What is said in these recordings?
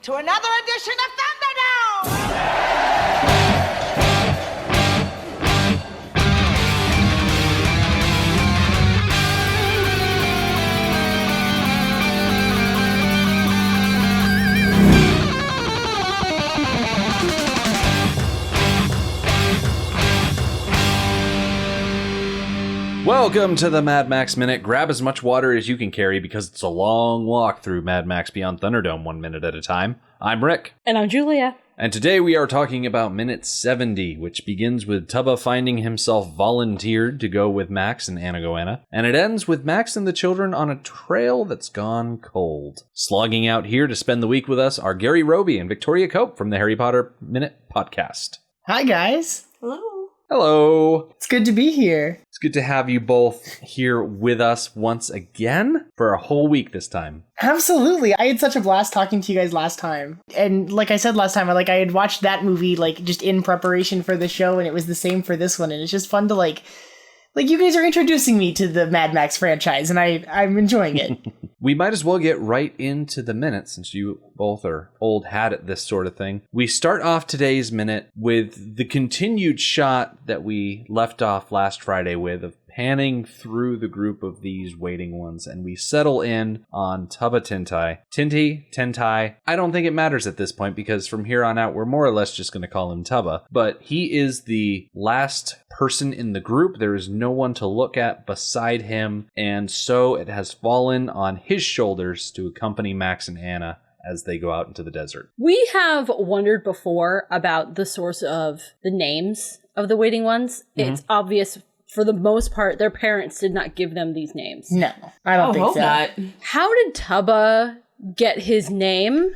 to another edition of Thunderdome! Welcome to the Mad Max Minute. Grab as much water as you can carry because it's a long walk through Mad Max Beyond Thunderdome 1 minute at a time. I'm Rick. And I'm Julia. And today we are talking about minute 70, which begins with Tubba finding himself volunteered to go with Max and Anna Goanna, and it ends with Max and the children on a trail that's gone cold. Slogging out here to spend the week with us are Gary Roby and Victoria Cope from the Harry Potter Minute Podcast. Hi, guys. Hello. Hello. It's good to be here. It's good to have you both here with us once again for a whole week this time. Absolutely. I had such a blast talking to you guys last time. And like I said last time, I had watched that movie just in preparation for the show, and it was the same for this one. And it's just fun to like you guys are introducing me to the Mad Max franchise, and I'm enjoying it. We might as well get right into the minute since you both are old hat at this sort of thing. We start off today's minute with the continued shot that we left off last Friday with of panning through the group of these waiting ones, and we settle in on Tubba Tintye. Tintye. I don't think it matters at this point because from here on out we're more or less just going to call him Tubba. But he is the last person in the group. There is no one to look at beside him, and so it has fallen on his shoulders to accompany Max and Anna as they go out into the desert. We have wondered before about the source of the names of the waiting ones. Mm-hmm. It's obvious for the most part their parents did not give them these names. No, I don't think so. Not. How did Tubba get his name?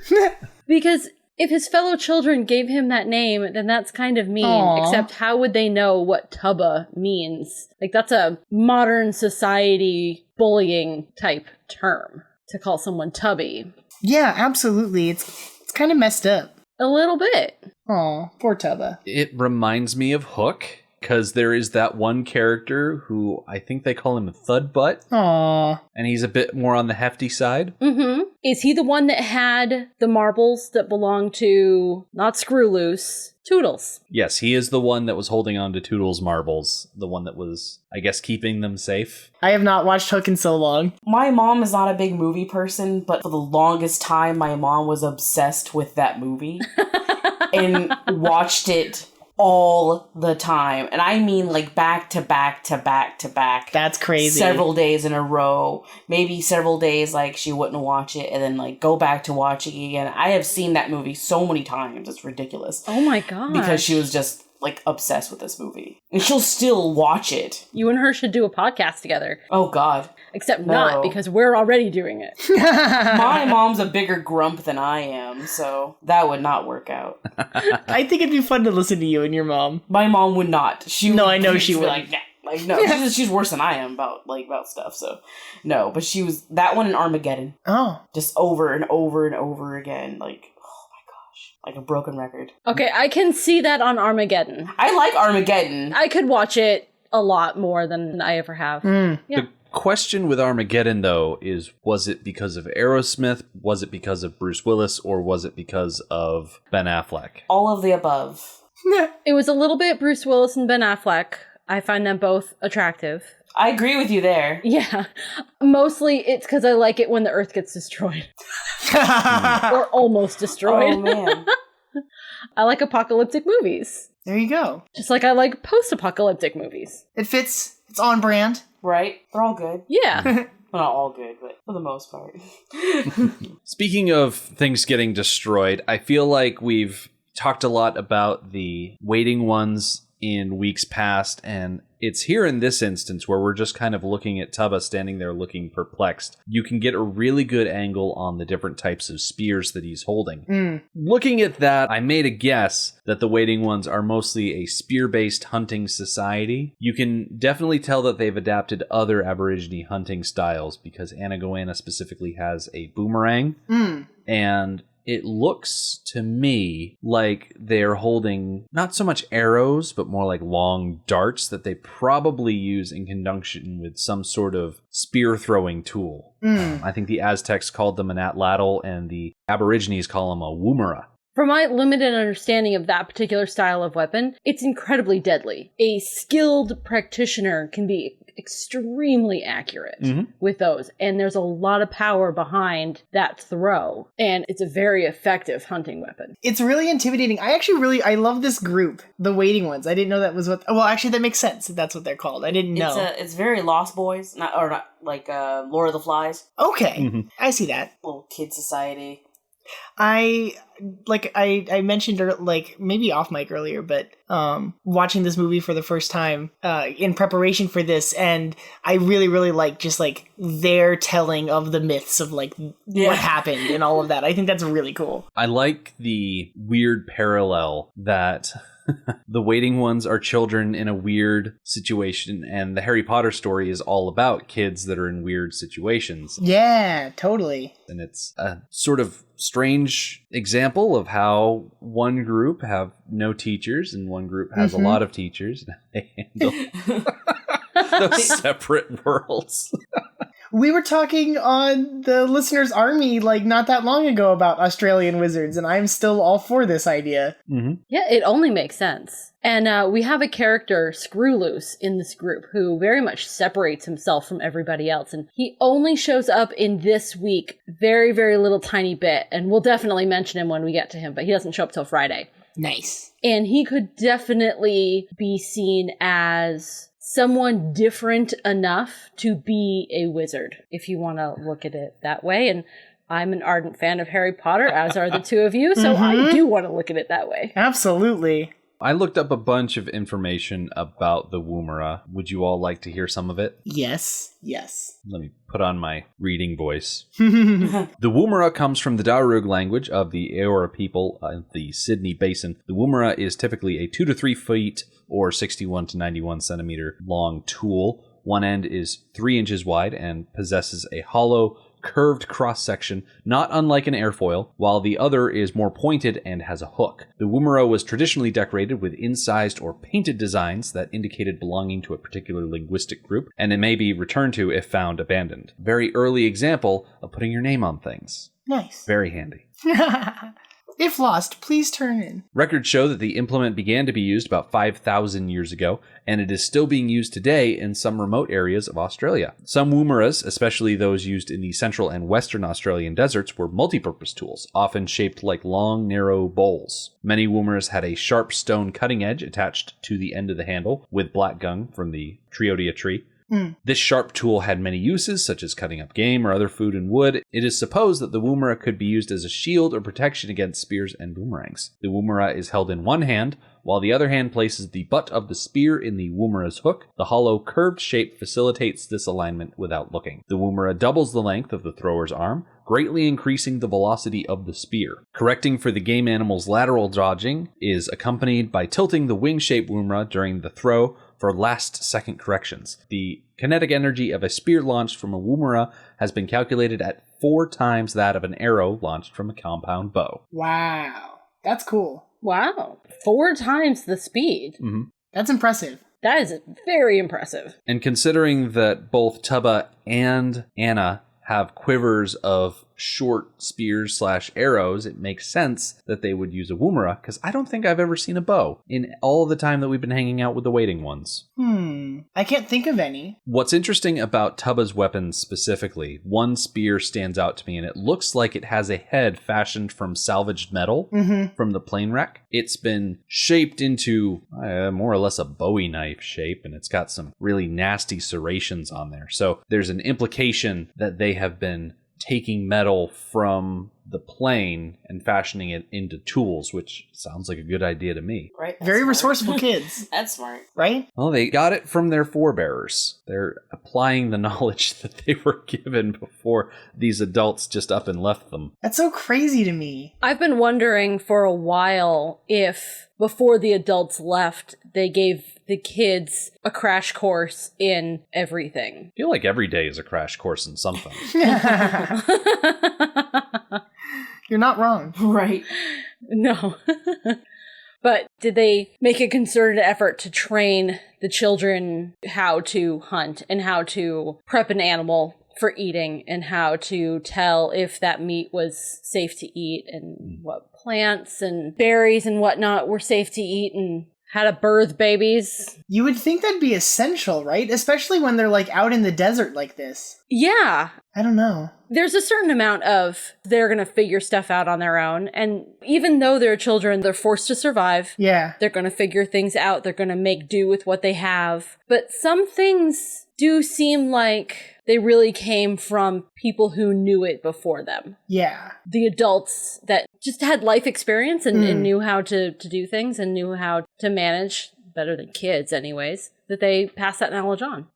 Because if his fellow children gave him that name, then that's kind of mean. Aww. Except how would they know what Tubba means? That's a modern society bullying type term to call someone Tubby. Yeah, absolutely. It's kind of messed up. A little bit. Aw, poor Tubba. It reminds me of Hook, because there is that one character who I think they call him Thudbutt. Aww. And he's a bit more on the hefty side. Mm-hmm. Is he the one that had the marbles that belonged to, not Screw Loose, Toodles? Yes, he is the one that was holding on to Toodles' marbles. The one that was, I guess, keeping them safe. I have not watched Hook in so long. My mom is not a big movie person, but for the longest time, my mom was obsessed with that movie and watched it all the time. And I mean back to back to back to back. That's crazy. Several days in a row. Maybe several days she wouldn't watch it and then go back to watching it again. I have seen that movie so many times. It's ridiculous. Oh my god. Because she was just obsessed with this movie. And she'll still watch it. You and her should do a podcast together. Oh god. Except not, because we're already doing it. My mom's a bigger grump than I am, so that would not work out. I think it'd be fun to listen to you and your mom. My mom would not. I know she would. No, she's worse than I am about stuff. So no, but she was that one in Armageddon. Oh, just over and over and over again, oh my gosh, a broken record. Okay, I can see that on Armageddon. I like Armageddon. I could watch it a lot more than I ever have. Mm. Yeah. The question with Armageddon, though, is was it because of Aerosmith, was it because of Bruce Willis, or was it because of Ben Affleck? All of the above. It was a little bit Bruce Willis and Ben Affleck. I find them both attractive. I agree with you there. Yeah. Mostly it's because I like it when the Earth gets destroyed. Or almost destroyed. Oh, man. I like apocalyptic movies. There you go. Just like I like post-apocalyptic movies. It fits. It's on brand. Right? They're all good. Yeah. Well, not all good, but for the most part. Speaking of things getting destroyed, I feel like we've talked a lot about the waiting ones in weeks past, and it's here in this instance where we're just kind of looking at Tubba standing there looking perplexed. You can get a really good angle on the different types of spears that he's holding. Mm. Looking at that, I made a guess that the waiting ones are mostly a spear-based hunting society. You can definitely tell that they've adapted other Aborigine hunting styles because Anna Goanna specifically has a boomerang. Mm. And it looks to me like they're holding not so much arrows, but more like long darts that they probably use in conjunction with some sort of spear throwing tool. I think the Aztecs called them an atlatl, and the Aborigines call them a woomera. From my limited understanding of that particular style of weapon, it's incredibly deadly. A skilled practitioner can be extremely accurate with those, and there's a lot of power behind that throw, and it's a very effective hunting weapon. It's really intimidating. I love this group, the waiting ones. I didn't know that was what. Well, actually, that makes sense. That's what they're called. I didn't know. It's very Lost Boys, not like Lord of the Flies. Okay, I see that. Little kid society. I mentioned maybe off mic earlier, but watching this movie for the first time in preparation for this, and I really like just like their telling of the myths of what happened and all of that. I think that's really cool. I like the weird parallel that the waiting ones are children in a weird situation, and the Harry Potter story is all about kids that are in weird situations. Yeah, totally. And it's a sort of strange example of how one group have no teachers and one group has a lot of teachers. They handle those separate worlds. We were talking on the Listener's Army not that long ago about Australian wizards, and I'm still all for this idea. Yeah, it only makes sense. And we have a character, Screwloose, in this group who very much separates himself from everybody else. And he only shows up in this week very, very little tiny bit. And we'll definitely mention him when we get to him, but he doesn't show up till Friday. Nice. And he could definitely be seen as someone different enough to be a wizard, if you want to look at it that way. And I'm an ardent fan of Harry Potter, as are the two of you, so I do want to look at it that way. Absolutely. I looked up a bunch of information about the woomera. Would you all like to hear some of it? Yes. Let me put on my reading voice. The woomera comes from the Darug language of the Eora people of the Sydney Basin. The woomera is typically a 2 to 3 feet or 61 to 91 centimeter long tool. One end is 3 inches wide and possesses a hollow, curved cross-section, not unlike an airfoil, while the other is more pointed and has a hook. The woomera was traditionally decorated with incised or painted designs that indicated belonging to a particular linguistic group, and it may be returned to if found abandoned. Very early example of putting your name on things. Nice. Very handy. If lost, please turn in. Records show that the implement began to be used about 5,000 years ago, and it is still being used today in some remote areas of Australia. Some woomeras, especially those used in the central and western Australian deserts, were multi-purpose tools, often shaped like long, narrow bowls. Many woomeras had a sharp stone cutting edge attached to the end of the handle, with black gum from the Triodia tree. This sharp tool had many uses, such as cutting up game or other food and wood. It is supposed that the woomera could be used as a shield or protection against spears and boomerangs. The woomera is held in one hand, while the other hand places the butt of the spear in the woomera's hook. The hollow, curved shape facilitates this alignment without looking. The woomera doubles the length of the thrower's arm, greatly increasing the velocity of the spear. Correcting for the game animal's lateral dodging is accompanied by tilting the wing-shaped woomera during the throw for last-second corrections. The kinetic energy of a spear launched from a woomera has been calculated at 4 times that of an arrow launched from a compound bow. Wow. That's cool. Wow. 4 times the speed. That's impressive. That is very impressive. And considering that both Tubba and Anna have quivers of short spears / arrows, it makes sense that they would use a woomera, because I don't think I've ever seen a bow in all the time that we've been hanging out with the waiting ones. I can't think of any. What's interesting about Tubba's weapons specifically, one spear stands out to me, and it looks like it has a head fashioned from salvaged metal from the plane wreck. It's been shaped into more or less a Bowie knife shape, and it's got some really nasty serrations on there. So there's an implication that they have been taking metal from the plane and fashioning it into tools, which sounds like a good idea to me. Right? That's Very smart. resourceful kids. That's smart. Right? Well, they got it from their forebearers. They're applying the knowledge that they were given before these adults just up and left them. That's so crazy to me. I've been wondering for a while if, before the adults left, they gave the kids a crash course in everything. I feel like every day is a crash course in something. You're not wrong. Right. No. But did they make a concerted effort to train the children how to hunt and how to prep an animal for eating and how to tell if that meat was safe to eat and what plants and berries and whatnot were safe to eat and how to birth babies? You would think that'd be essential, right? Especially when they're like out in the desert like this. Yeah. I don't know. There's a certain amount of they're going to figure stuff out on their own. And even though they're children, they're forced to survive. Yeah. They're going to figure things out. They're going to make do with what they have. But some things do seem like they really came from people who knew it before them. Yeah. The adults that just had life experience and knew how to do things and knew how to manage better than kids anyways, that they pass that knowledge on.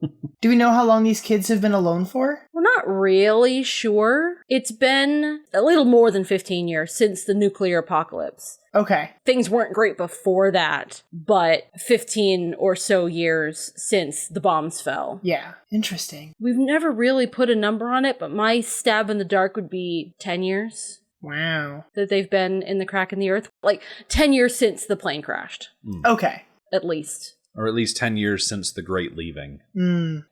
Do we know how long these kids have been alone for? We're not really sure. It's been a little more than 15 years since the nuclear apocalypse. Okay. Things weren't great before that, but 15 or so years since the bombs fell. Yeah. Interesting. We've never really put a number on it, but my stab in the dark would be 10 years. Wow. That they've been in the crack in the earth. Like 10 years since the plane crashed. Okay. At least. Or at least 10 years since the Great Leaving,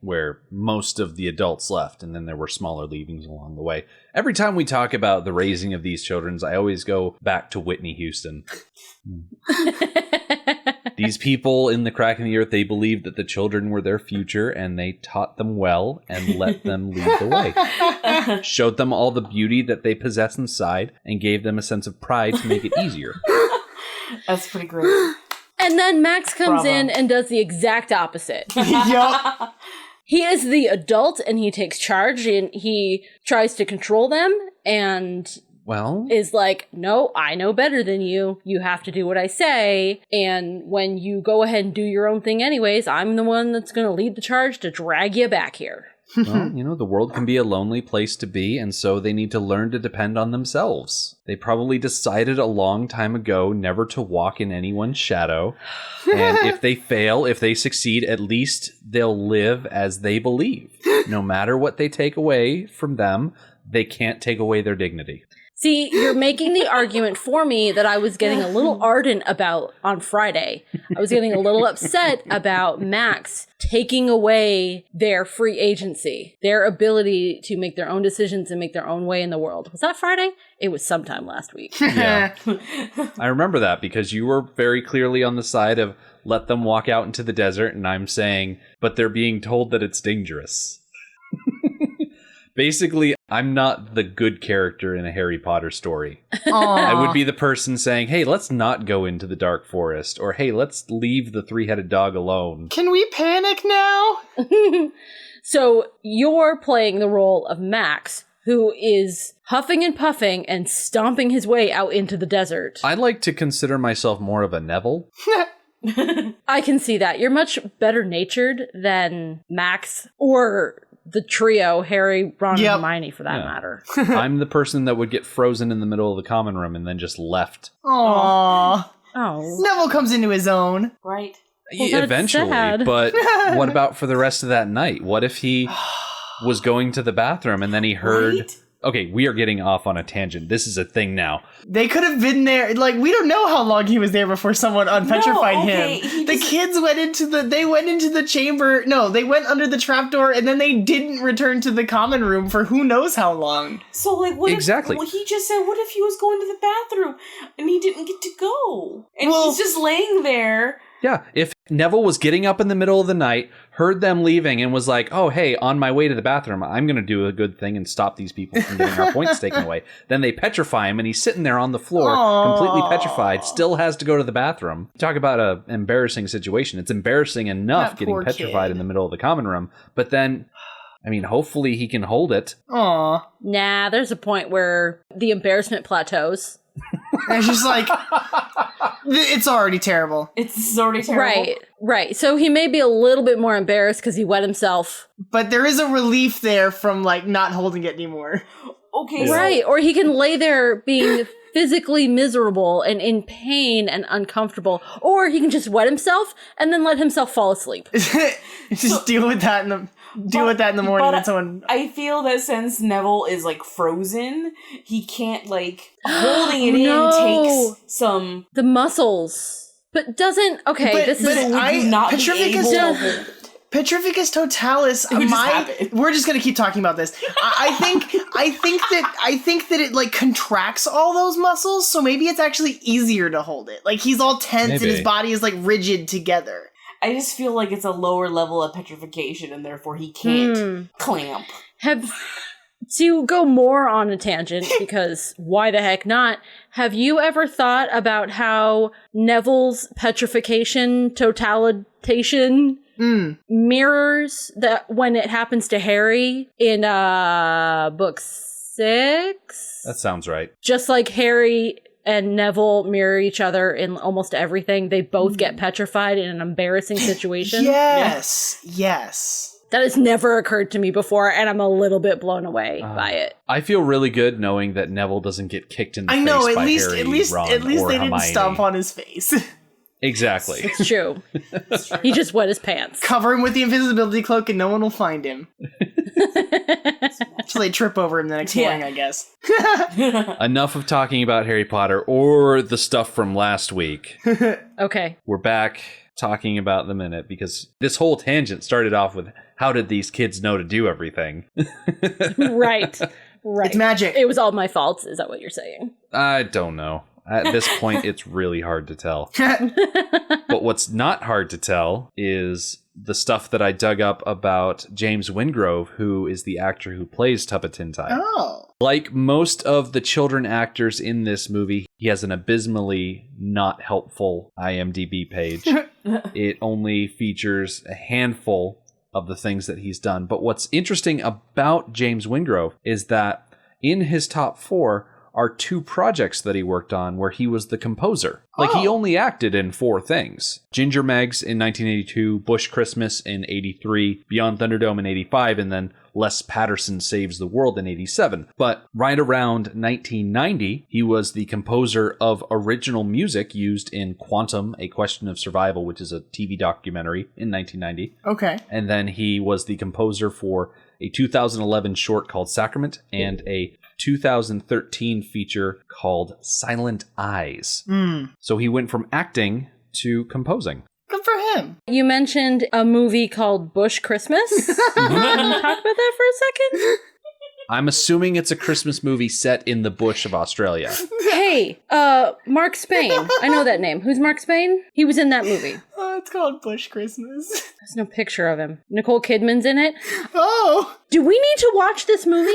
where most of the adults left, and then there were smaller leavings along the way. Every time we talk about the raising of these children, I always go back to Whitney Houston. These people in the crack in the earth, they believed that the children were their future, and they taught them well and let them lead the way. Showed them all the beauty that they possess inside, and gave them a sense of pride to make it easier. That's pretty great. And then Max comes Bravo. in and does the exact opposite. Yup. He is the adult and he takes charge and he tries to control them and Well, is like, no, I know better than you. You have to do what I say. And when you go ahead and do your own thing anyways, I'm the one that's going to lead the charge to drag you back here. well, the world can be a lonely place to be, and so they need to learn to depend on themselves. They probably decided a long time ago never to walk in anyone's shadow. And if they fail, if they succeed, at least they'll live as they believe. No matter what they take away from them, they can't take away their dignity. See, you're making the argument for me that I was getting a little ardent about on Friday. I was getting a little upset about Max taking away their free agency, their ability to make their own decisions and make their own way in the world. Was that Friday? It was sometime last week. Yeah. I remember that because you were very clearly on the side of let them walk out into the desert, and I'm saying, but they're being told that it's dangerous. Basically, I'm not the good character in a Harry Potter story. I would be the person saying, hey, let's not go into the dark forest, or hey, let's leave the three-headed dog alone. Can we panic now? So you're playing the role of Max, who is huffing and puffing and stomping his way out into the desert. I like to consider myself more of a Neville. I can see that. You're much better natured than Max or the trio, Harry, Ron, Yep. and Hermione, for that matter. I'm the person that would get frozen in the middle of the common room and then just left. Aww. Oh. Neville comes into his own. Right. Well, that's Eventually, sad. but what about for the rest of that night? What if he was going to the bathroom and then he heard... Right? Okay, we are getting off on a tangent. This is a thing now. They could have been there. Like, we don't know how long he was there before someone unpetrified okay, him. The kids went into the chamber. No, they went under the trapdoor and then they didn't return to the common room for who knows how long. So, like, what Exactly. if, well, he just said, what if he was going to the bathroom and he didn't get to go? And Well- he's just laying there. Yeah, if Neville was getting up in the middle of the night, heard them leaving, and was like, oh, hey, on my way to the bathroom, I'm going to do a good thing and stop these people from getting our points taken away. Then they petrify him, and he's sitting there on the floor, completely petrified, still has to go to the bathroom. Talk about an embarrassing situation. It's embarrassing enough That getting poor petrified kid. in the middle of the common room, but then... I mean, hopefully he can hold it. Aw. Nah, there's a point where the embarrassment plateaus. And it's just like, it's already terrible. It's already terrible. Right. So he may be a little bit more embarrassed because he wet himself. But there is a relief there from, like, not holding it anymore. Okay, so Right. Or he can lay there being physically miserable and in pain and uncomfortable. Or he can just wet himself and then let himself fall asleep. Just deal with that in the... deal with that in the morning but when someone... I feel that since Neville is like frozen, he can't like holding it No. in takes some. The muscles. But doesn't... Okay, this is... not be Petrificus, able to- Petrificus totalis. It would just happen. We're just gonna keep talking about this. I think that it like contracts all those muscles, so maybe it's actually easier to hold it. Like he's all tense and his body is like rigid together. I just feel like it's a lower level of petrification, and therefore he can't clamp. To go more on a tangent, because why the heck not, have you ever thought about how Neville's petrification totalitation mirrors that when it happens to Harry in book 6? That sounds right. Just like Harry and Neville mirror each other in almost everything, they both get petrified in an embarrassing situation. Yes. That has never occurred to me before, and I'm a little bit blown away by it. I feel really good knowing that Neville doesn't get kicked in the face I know. At by least Harry, Ron, they or didn't Hermione. stomp on his face. Exactly. It's true. He just wet his pants. Cover him with the invisibility cloak, and no one will find him. So they trip over him the next morning, I guess. Enough of talking about Harry Potter or the stuff from last week. Okay. We're back talking about the minute because this whole tangent started off with how did these kids know to do everything? Right. It's magic. It was all my fault. Is that what you're saying? I don't know. At this point, it's really hard to tell. But what's not hard to tell is the stuff that I dug up about James Wingrove, who is the actor who plays Tubba Tintye. Oh. Like most of the children actors in this movie, he has an abysmally not helpful IMDb page. It only features a handful of the things that he's done. But what's interesting about James Wingrove is that in his top 4 are 2 projects that he worked on where he was the composer. Like, he only acted in 4 things. Ginger Megs in 1982, Bush Christmas in 83, Beyond Thunderdome in 85, and then Les Patterson Saves the World in 87. But right around 1990, he was the composer of original music used in Quantum, A Question of Survival, which is a TV documentary in 1990. Okay. And then he was the composer for a 2011 short called Sacrament and a 2013 feature called Silent Eyes. So he went from acting to composing. Good for him. You mentioned a movie called Bush Christmas. Can you talk about that for a second? I'm assuming it's a Christmas movie set in the bush of Australia. Hey, Mark Spain. I know that name. Who's Mark Spain? He was in that movie. Oh, it's called Bush Christmas. There's no picture of him. Nicole Kidman's in it. Oh! Do we need to watch this movie?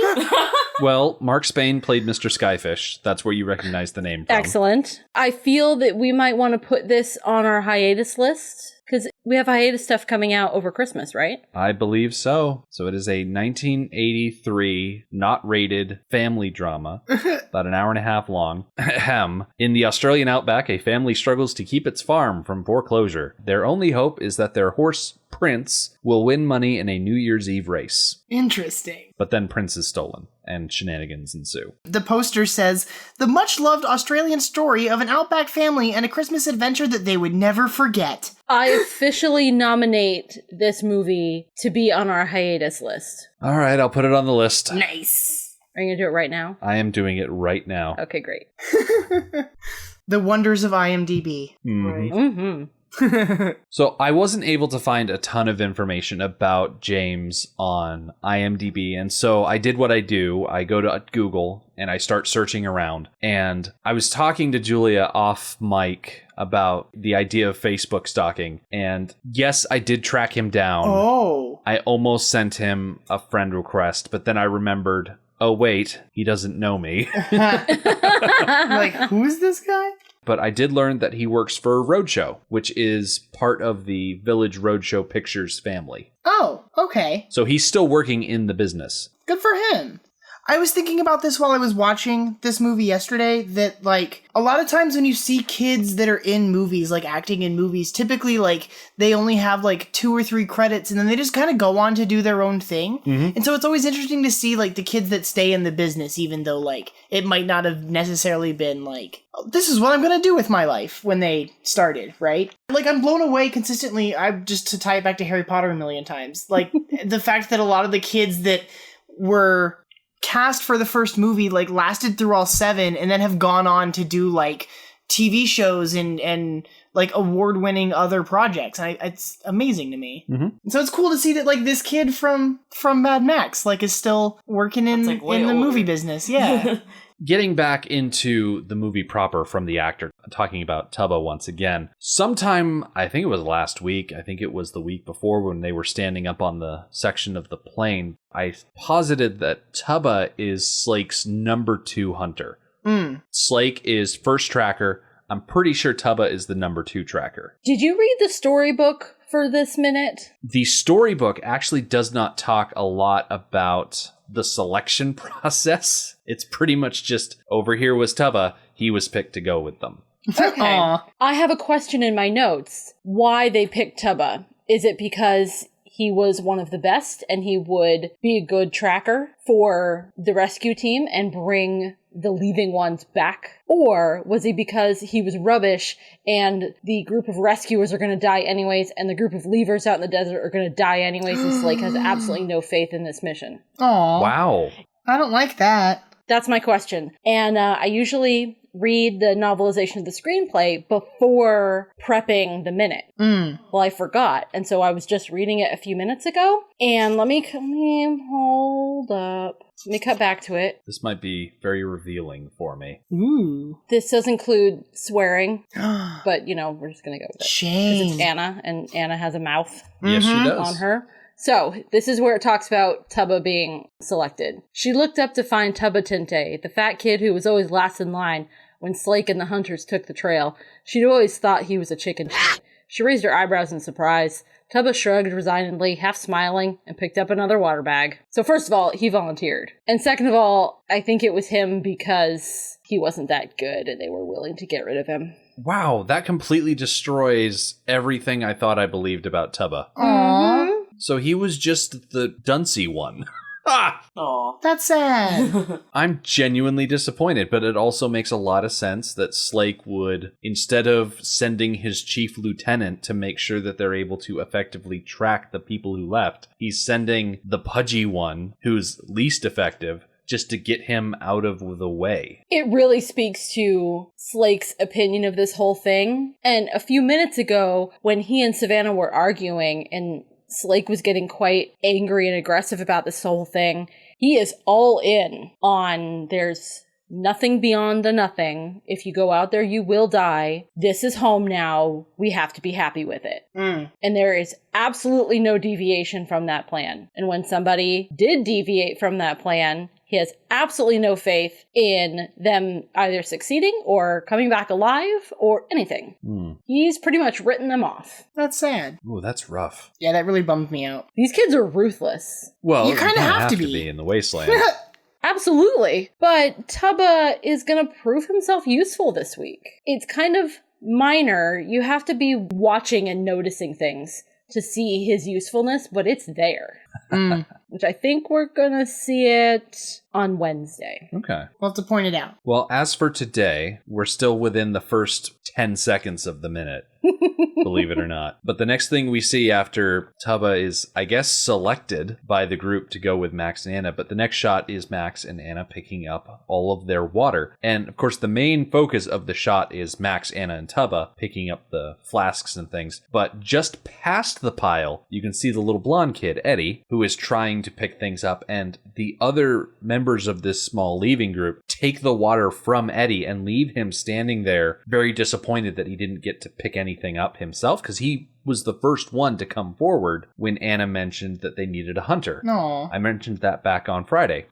Well, Mark Spain played Mr. Skyfish. That's where you recognize the name from. Excellent. I feel that we might want to put this on our hiatus list. Because we have hiatus stuff coming out over Christmas, right? I believe so. So it is a 1983 not rated family drama, about an hour and a half long. In the Australian outback, a family struggles to keep its farm from foreclosure. Their only hope is that their horse, Prince, will win money in a New Year's Eve race. Interesting. But then Prince is stolen, and shenanigans ensue. The poster says, the much-loved Australian story of an outback family and a Christmas adventure that they would never forget. I officially nominate this movie to be on our hiatus list. All right, I'll put it on the list. Nice. Are you going to do it right now? I am doing it right now. Okay, great. The wonders of IMDb. Mhm. Mm-hmm. So I wasn't able to find a ton of information about James on IMDb, and so I did what I do. I go to Google and I start searching around, and I was talking to Julia off mic about the idea of Facebook stalking, and yes, I did track him down. Oh. I almost sent him a friend request, but then I remembered, oh wait, he doesn't know me. Like, who's this guy? But I did learn that he works for Roadshow, which is part of the Village Roadshow Pictures family. Oh, okay. So he's still working in the business. Good for him. I was thinking about this while I was watching this movie yesterday, that, like, a lot of times when you see kids that are in movies, like, acting in movies, typically, like, they only have, like, 2 or 3 credits, and then they just kind of go on to do their own thing. Mm-hmm. And so it's always interesting to see, like, the kids that stay in the business, even though, like, it might not have necessarily been, like, oh, this is what I'm gonna do with my life when they started, right? Like, I'm blown away consistently, just to tie it back to Harry Potter a million times. Like, the fact that a lot of the kids that were cast for the first movie, like, lasted through all 7 and then have gone on to do, like, TV shows and like, award-winning other projects. It's amazing to me. Mm-hmm. So it's cool to see that, like, this kid from Mad Max, like, is still working in the movie business. Yeah. Getting back into the movie proper from the actor, talking about Tubba once again. Sometime, I think it was last week, I think it was the week before when they were standing up on the section of the plane, I posited that Tubba is Slake's number 2 hunter. Slake is first tracker. I'm pretty sure Tubba is the number 2 tracker. Did you read the storybook for this minute? The storybook actually does not talk a lot about the selection process. It's pretty much just, over here was Tubba, he was picked to go with them. Okay. I have a question in my notes. Why they picked Tubba? Is it because he was one of the best and he would be a good tracker for the rescue team and bring the leaving ones back? Or was it because he was rubbish and the group of rescuers are going to die anyways and the group of leavers out in the desert are going to die anyways and Slake has absolutely no faith in this mission? Aw. Wow. I don't like that. That's my question. And I usually read the novelization of the screenplay before prepping the minute. Well, I forgot. And so I was just reading it a few minutes ago. And let me hold up. Let me cut back to it. This might be very revealing for me. Ooh. This does include swearing, but, we're just going to go with it. Shame. Because it's Anna, and Anna has a mouth Yes, she does. on her. So, this is where it talks about Tubba being selected. She looked up to find Tubba Tintye, the fat kid who was always last in line when Slake and the hunters took the trail. She'd always thought he was a chicken shit. She raised her eyebrows in surprise. Tubba shrugged resignedly, half smiling, and picked up another water bag. So first of all, he volunteered. And second of all, I think it was him because he wasn't that good and they were willing to get rid of him. Wow, that completely destroys everything I thought I believed about Tubba. Aww. So he was just the duncy one. Aw. That's sad. I'm genuinely disappointed, but it also makes a lot of sense that Slake would, instead of sending his chief lieutenant to make sure that they're able to effectively track the people who left, he's sending the pudgy one, who's least effective, just to get him out of the way. It really speaks to Slake's opinion of this whole thing. And a few minutes ago, when he and Savannah were arguing and Slake was getting quite angry and aggressive about this whole thing, he is all in on there's nothing beyond the nothing. If you go out there, you will die. This is home now. We have to be happy with it. And there is absolutely no deviation from that plan. And when somebody did deviate from that plan, he has absolutely no faith in them either succeeding or coming back alive or anything. He's pretty much written them off. That's sad. Ooh, that's rough. Yeah, that really bummed me out. These kids are ruthless. Well, You kinda have to be. in the wasteland. Absolutely. But Tubba is going to prove himself useful this week. It's kind of minor. You have to be watching and noticing things to see his usefulness, but it's there. Which I think we're going to see it on Wednesday. Okay. We'll have to point it out. Well, as for today, we're still within the first 10 seconds of the minute. Believe it or not. But the next thing we see after Tubba is, I guess, selected by the group to go with Max and Anna, but the next shot is Max and Anna picking up all of their water. And, of course, the main focus of the shot is Max, Anna, and Tubba picking up the flasks and things. But just past the pile, you can see the little blonde kid, Eddie, who is trying to pick things up, and the other members of this small leaving group take the water from Eddie and leave him standing there very disappointed that he didn't get to pick anything up himself, because he was the first one to come forward when Anna mentioned that they needed a hunter. No. I mentioned that back on Friday.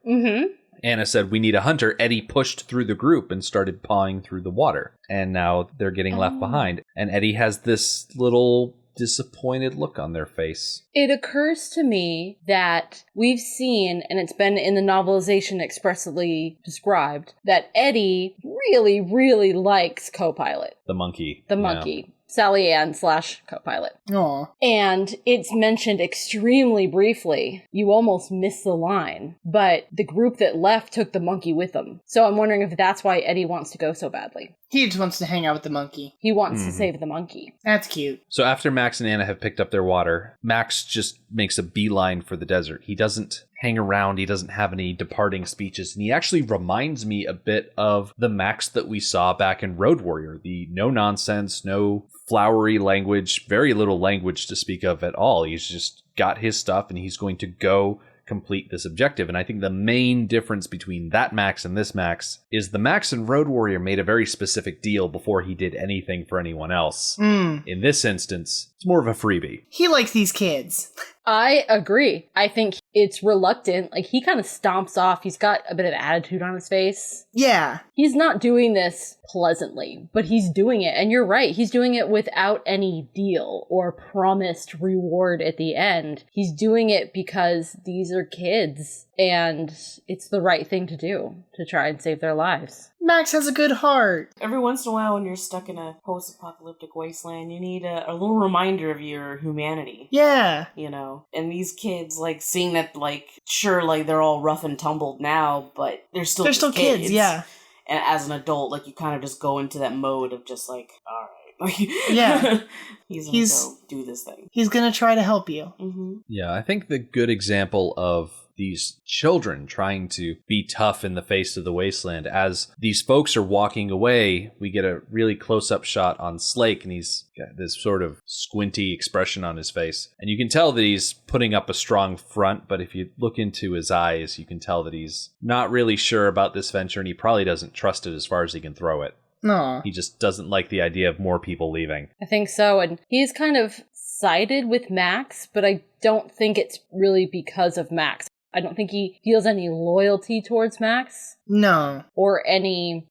Anna said, we need a hunter. Eddie pushed through the group and started pawing through the water. And now they're getting left behind. And Eddie has this little disappointed look on their face. It occurs to me that we've seen, and it's been in the novelization expressly described, that Eddie really, really likes Copilot. The monkey. The monkey. Sally Ann / Copilot. Aw. And it's mentioned extremely briefly. You almost miss the line. But the group that left took the monkey with them. So I'm wondering if that's why Eddie wants to go so badly. He just wants to hang out with the monkey. He wants to save the monkey. That's cute. So after Max and Anna have picked up their water, Max just makes a beeline for the desert. He doesn't hang around. He doesn't have any departing speeches. And he actually reminds me a bit of the Max that we saw back in Road Warrior. The no nonsense, no flowery language, very little language to speak of at all. He's just got his stuff and he's going to go complete this objective. And I think the main difference between that Max and this Max is the Max in Road Warrior made a very specific deal before he did anything for anyone else. In this instance, it's more of a freebie. He likes these kids. I agree. I think it's reluctant. Like, he kind of stomps off. He's got a bit of attitude on his face. Yeah. He's not doing this pleasantly, but he's doing it. And you're right. He's doing it without any deal or promised reward at the end. He's doing it because these are kids and it's the right thing to do to try and save their lives. Max has a good heart. Every once in a while, when you're stuck in a post-apocalyptic wasteland, you need a little reminder of your humanity. Yeah. You know? And these kids, like, seeing that, like, sure, like, they're all rough and tumbled now, but they're still kids, yeah. And as an adult, like, you kind of just go into that mode of just, like, all right. Yeah. He's gonna go do this thing. He's gonna try to help you. Mm-hmm. Yeah, I think the good example of these children trying to be tough in the face of the wasteland. As these folks are walking away, we get a really close-up shot on Slake, and he's got this sort of squinty expression on his face. And you can tell that he's putting up a strong front, but if you look into his eyes, you can tell that he's not really sure about this venture, and he probably doesn't trust it as far as he can throw it. No. He just doesn't like the idea of more people leaving. I think so. And he's kind of sided with Max, but I don't think it's really because of Max. I don't think he feels any loyalty towards Max. No. Or any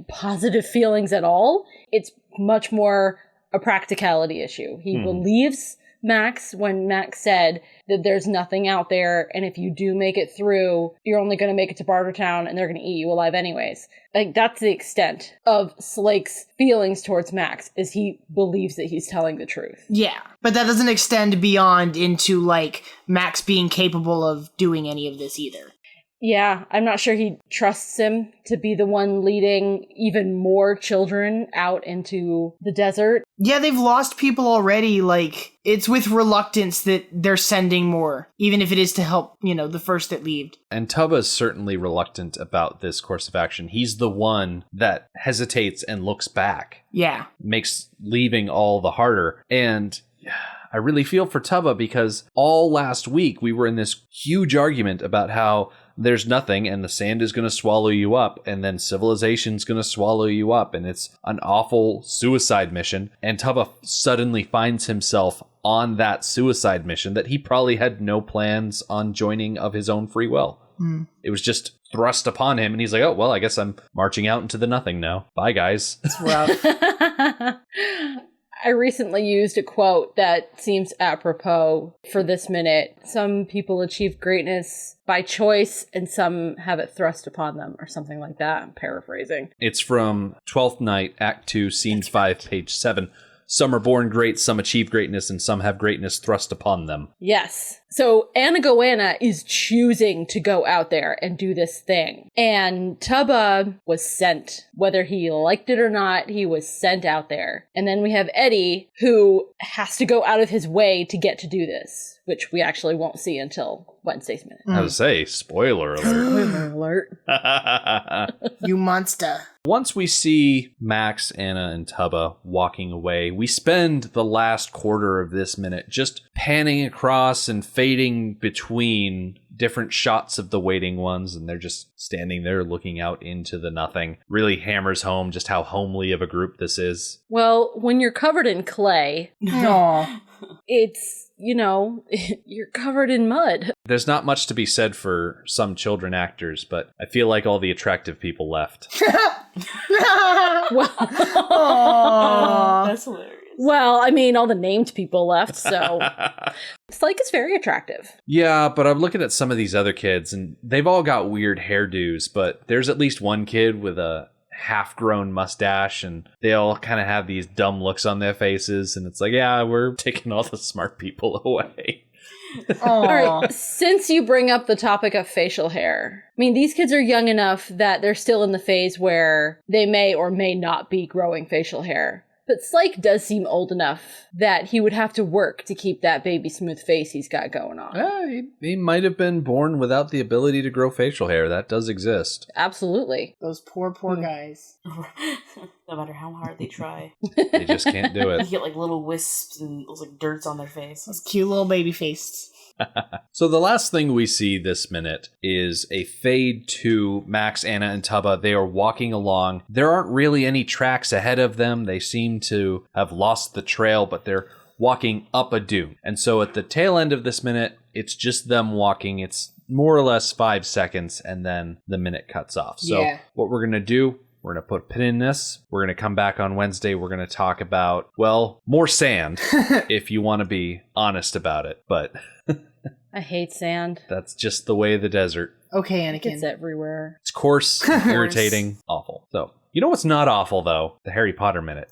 positive feelings at all. It's much more a practicality issue. He believes Max when Max said that there's nothing out there, and if you do make it through, you're only going to make it to Bartertown, and they're going to eat you alive anyways. Like, that's the extent of Slake's feelings towards Max, is he believes that he's telling the truth. Yeah, but that doesn't extend beyond into, like, Max being capable of doing any of this either. Yeah, I'm not sure he trusts him to be the one leading even more children out into the desert. Yeah, they've lost people already. Like, it's with reluctance that they're sending more, even if it is to help, the first that leaved. And Tubba's certainly reluctant about this course of action. He's the one that hesitates and looks back. Yeah. Makes leaving all the harder. And I really feel for Tubba because all last week we were in this huge argument about how there's nothing and the sand is going to swallow you up and then civilization's going to swallow you up and it's an awful suicide mission. And Tubba suddenly finds himself on that suicide mission that he probably had no plans on joining of his own free will. It was just thrust upon him and he's like, oh, well, I guess I'm marching out into the nothing now. Bye, guys. It's rough. I recently used a quote that seems apropos for this minute. Some people achieve greatness by choice and some have it thrust upon them, or something like that. I'm paraphrasing. It's from 12th Night, Act 2, Scene 5, page 7. Some are born great, some achieve greatness, and some have greatness thrust upon them. Yes. So Anna Goanna is choosing to go out there and do this thing. And Tubba was sent. Whether he liked it or not, he was sent out there. And then we have Eddie, who has to go out of his way to get to do this, which we actually won't see until Wednesday's Minute. I would say, spoiler alert. Spoiler alert. You monster. Once we see Max, Anna, and Tubba walking away, we spend the last quarter of this minute just panning across and fading between different shots of the waiting ones, and they're just standing there looking out into the nothing. Really hammers home just how homely of a group this is. Well, when you're covered in clay, Aw. it's, you're covered in mud. There's not much to be said for some children actors, but I feel like all the attractive people left. Well, Aw. That's hilarious. Well, I mean, all the named people left, so Slake is very attractive. Yeah, but I'm looking at some of these other kids, and they've all got weird hairdos, but there's at least one kid with a half-grown mustache, and they all kind of have these dumb looks on their faces, and it's like, yeah, we're taking all the smart people away. All right, since you bring up the topic of facial hair, I mean, these kids are young enough that they're still in the phase where they may or may not be growing facial hair. But Slake does seem old enough that he would have to work to keep that baby smooth face he's got going on. He might have been born without the ability to grow facial hair. That does exist. Absolutely. Those poor guys. No matter how hard they try. They just can't do You it. get like little wisps and those like dirts on their face. Those cute little baby faces. So the last thing we see this minute is a fade to Max, Anna, and Tubba. They are walking along. There aren't really any tracks ahead of them. They seem to have lost the trail, but they're walking up a dune. And so at the tail end of this minute, it's just them walking. It's more or less 5 seconds, and then the minute cuts off. So what we're going to do, we're going to put a pin in this. We're going to come back on Wednesday. We're going to talk about, well, more sand, if you want to be honest about it. But I hate sand. that's just the way of the desert. Okay, Anakin. It's everywhere. It's coarse, irritating, awful. So, you know what's not awful, though? The Harry Potter Minute.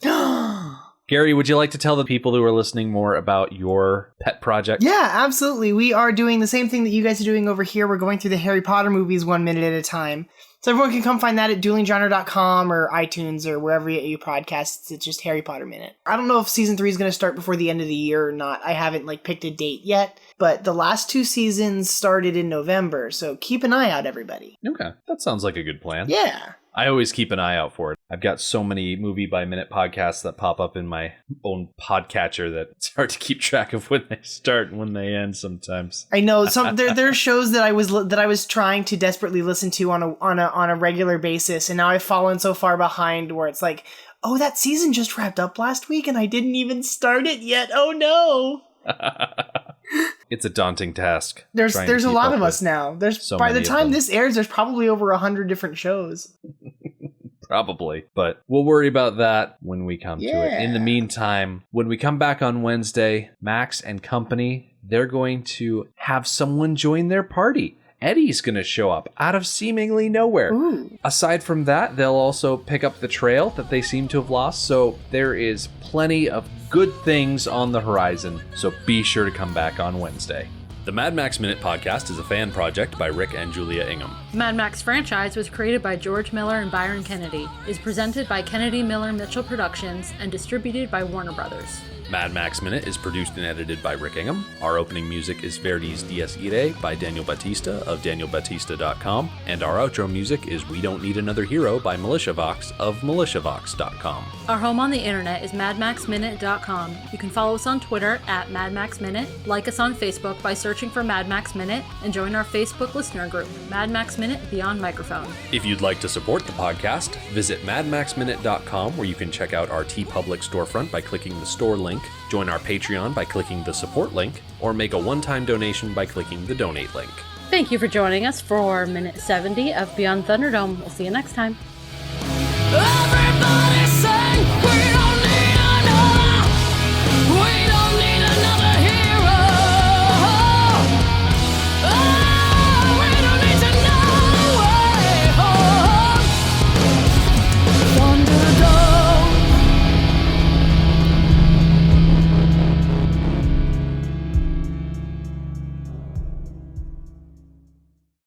Gary, would you like to tell the people who are listening more about your pet project? Yeah, absolutely. We are doing the same thing that you guys are doing over here. We're going through the Harry Potter movies 1 minute at a time. So everyone can come find that at duelinggenre.com or iTunes or wherever you podcasts. It's just Harry Potter Minute. I don't know if season 3 is going to start before the end of the year or not. I haven't picked a date yet, but the last 2 seasons started in November, so keep an eye out, everybody. Okay, that sounds like a good plan. Yeah. I always keep an eye out for it. I've got so many movie by minute podcasts that pop up in my own podcatcher that it's hard to keep track of when they start and when they end sometimes. I know there are shows that I was trying to desperately listen to on a regular basis, and now I've fallen so far behind where it's like, oh, that season just wrapped up last week and I didn't even start it yet. Oh no. It's a daunting task. There's a lot of us now. so by the many of time them. this airs, there's probably over 100 different shows. Probably, but we'll worry about that when we come to it. Yeah. In the meantime, when we come back on Wednesday, Max and company, they're going to have someone join their party. Eddie's going to show up out of seemingly nowhere. Ooh. Aside from that, they'll also pick up the trail that they seem to have lost, so there is plenty of good things on the horizon, so be sure to come back on Wednesday. The Mad Max Minute podcast is a fan project by Rick and Julia Ingham. The Mad Max franchise was created by George Miller and Byron Kennedy, is presented by Kennedy Miller Mitchell Productions, and distributed by Warner Brothers. Mad Max Minute is produced and edited by Rick Ingham. Our opening music is Verdi's Dies Irae by Daniel Batista of danielbatista.com. And our outro music is We Don't Need Another Hero by MilitiaVox of militiavox.com. Our home on the internet is madmaxminute.com. You can follow us on Twitter at madmaxminute, like us on Facebook by searching for Mad Max Minute, and join our Facebook listener group, Mad Max Minute Beyond Microphone. If you'd like to support the podcast, visit madmaxminute.com where you can check out our TeePublic storefront by clicking the store link, join our Patreon by clicking the support link, or make a one-time donation by clicking the donate link. Thank you for joining us for Minute 70 of Beyond Thunderdome. We'll see you next time. Everybody say